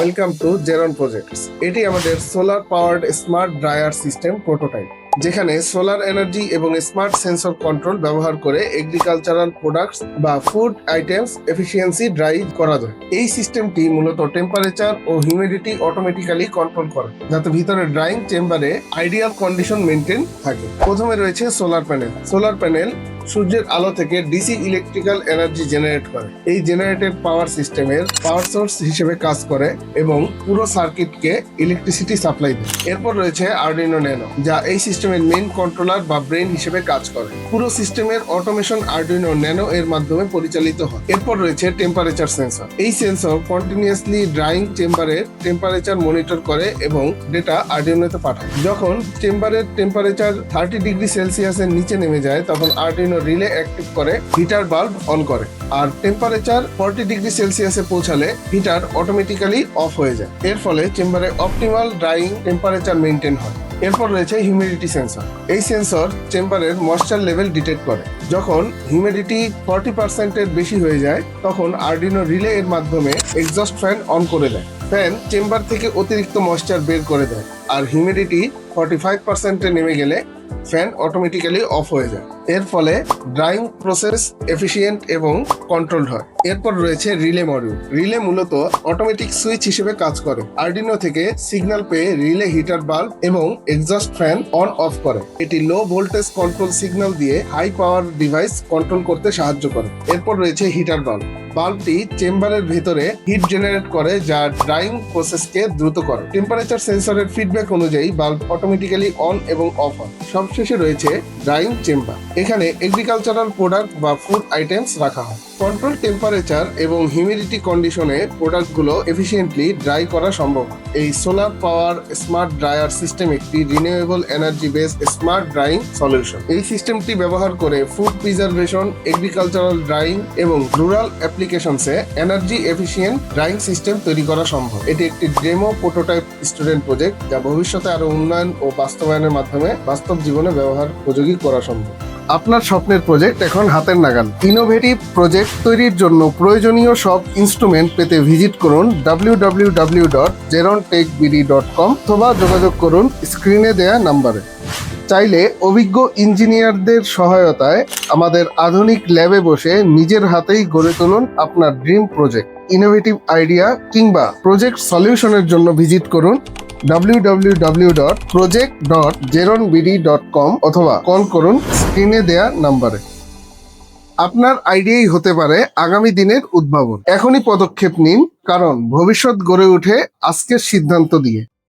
Welcome to জেরন projects. এটি আমাদের solar powered smart dryer system prototype, যেখানে সোলার এনার্জি এবং স্মার্ট সেন্সর কন্ট্রোল ব্যবহার করে এগ্রিকালচারাল প্রোডাক্টস বা ফুড আইটেমস এফিসিয়েন্সি ড্রাই করা যায়। এই সিস্টেমটি মূলত টেম্পারেচার ও হিউমিডিটি অটোমেটিক্যালি কন্ট্রোল করে, যাতে ভিতরে ড্রাইং চেম্বারে আইডিয়াল কন্ডিশন মেনটেন থাকে। প্রথমে রয়েছে সোলার প্যানেল। সোলার প্যানেল সূর্যের আলো থেকে ডিসি ইলেকট্রিক্যাল এনার্জি জেনারেট করে। এই জেনারেটেড পাওয়ার সিস্টেমের পাওয়ার সোর্স হিসেবে কাজ করে এবং পুরো সার্কিটকে ইলেকট্রিসিটি সাপ্লাই দেয়। এরপর রয়েছে আর্ডিনো ন্যানো, যা এই সিস্টেমের মেইন কন্ট্রোলার বা ব্রেন হিসেবে কাজ করে। পুরো সিস্টেমের অটোমেশন আর্ডিনো ন্যানো এর মাধ্যমে পরিচালিত হয়। এরপর রয়েছে টেম্পারেচার সেন্সর। এই সেন্সর কন্টিনিউয়াসলি ড্রাইং চেম্বারের টেম্পারেচার মনিটর করে এবং ডেটা আর্ডিনোতে পাঠায়। যখন চেম্বারের টেম্পারেচার 30 ডিগ্রি সেলসিয়াসের নিচে নেমে যায়, তখন আর্ডিনো রিলে অ্যাক্টিভ করে হিটার বাল্ব অন করে, আর টেম্পারেচার 40 ডিগ্রি সেলসিয়াসে পৌঁছালে হিটার অটোমেটিক্যালি অফ হয়ে যায়। এর ফলে চেম্বারে অপটিমাল ড্রাইং টেম্পারেচার মেনটেন হয়। এরপর রয়েছে হিউমিডিটি সেন্সর। এই সেন্সর চেম্বারের ময়েশ্চার লেভেল ডিটেক্ট করে। যখন হিউমিডিটি 40% বেশি হয়ে যায়, তখন আর্ডিনো রিলে এর মাধ্যমে এক্সস্ট ফ্যান অন করে দেয়। ফ্যান চেম্বার থেকে অতিরিক্ত ময়েশ্চার বের করে দেয়, আর হিউমিডিটি 45%-এ নেমে গেলে ফ্যান অটোমেটিক্যালি অফ হয়ে যায়। এর ফলে ড্রাইং প্রসেস এফিসিয়েন্ট এবং কন্ট্রোলড হয়। এরপর রয়েছে রিলে মডিউল। রিলে মূলত অটোমেটিক সুইচ হিসেবে কাজ করে। আর্ডিনো থেকে সিগন্যাল পেয়ে রিলে হিটার বাল্ব এবং এক্সস্ট ফ্যান অন অফ করে। এটি লো ভোল্টেজ কন্ট্রোল সিগন্যাল দিয়ে হাই পাওয়ার ডিভাইস কন্ট্রোল করতে সাহায্য করে। এরপর রয়েছে হিটার বাল্ব। বাল্বটি চেম্বারের ভেতরে হিট জেনারেট করে, যা ড্রাইং প্রসেসকে দ্রুত করে। টেম্পারেচার সেন্সরের ফিডব্যাক অনুযায়ী বাল্ব অটোমেটিক্যালি অন এবং অফ হয়। সবশেষে রয়েছে ড্রাইং চেম্বার। এখানে এগ্রিকালচারাল প্রোডাক্ট বা ফুড আইটেমস রাখা হয়। কন্ট্রোল টেম্পারেচার এবং হিউমিডিটি কন্ডিশনে প্রোডাক্টগুলো এফিসিয়েন্টলি ড্রাই করা সম্ভব। এই solar power smart dryer system একটি renewable energy based smart drying solution. এই সিস্টেমটি ব্যবহার করে ফুড প্রিজার্ভেশন, এগ্রিকালচারাল ড্রাইং এবং রুরাল অ্যাপ্লিকেশনসে এনার্জি এফিসিয়েন্ট ড্রাইং সিস্টেম তৈরি করা সম্ভব। এটি একটি ডেমো প্রোটোটাইপ স্টুডেন্ট প্রজেক্ট, যা ভবিষ্যতে আরো উন্নয়ন ও বাস্তবায়নের মাধ্যমে বাস্তব জীবনে ব্যবহার উপযোগী করা সম্ভব। আপনার স্বপ্নের প্রজেক্ট এখন হাতের নাগাল। ইনোভেটিভ প্রজেক্ট তৈরির জন্য প্রয়োজনীয় সব ইনস্ট্রুমেন্ট পেতে ভিজিট করুন www.zerontechbd.com অথবা যোগাযোগ করুন স্ক্রিনে দেয়া নাম্বারে। চাইলে অভিজ্ঞ ইঞ্জিনিয়ারদের সহায়তায় আমাদের আধুনিক ল্যাবে বসে নিজের হাতেই গড়ে তুলুন আপনার ড্রিম প্রজেক্ট। ইনোভেটিভ আইডিয়া কিংবা প্রজেক্ট সলিউশনের জন্য ভিজিট করুন www.project.zeronbd.com অথবা কল করুন স্ক্রিনে দেয়া নাম্বারে। আপনার আইডিয়াই হতে পারে আগামী দিনের উদ্ভাবন। এখনই পদক্ষেপ নিন, কারণ ভবিষ্যৎ গড়ে ওঠে আজকের সিদ্ধান্ত দিয়ে।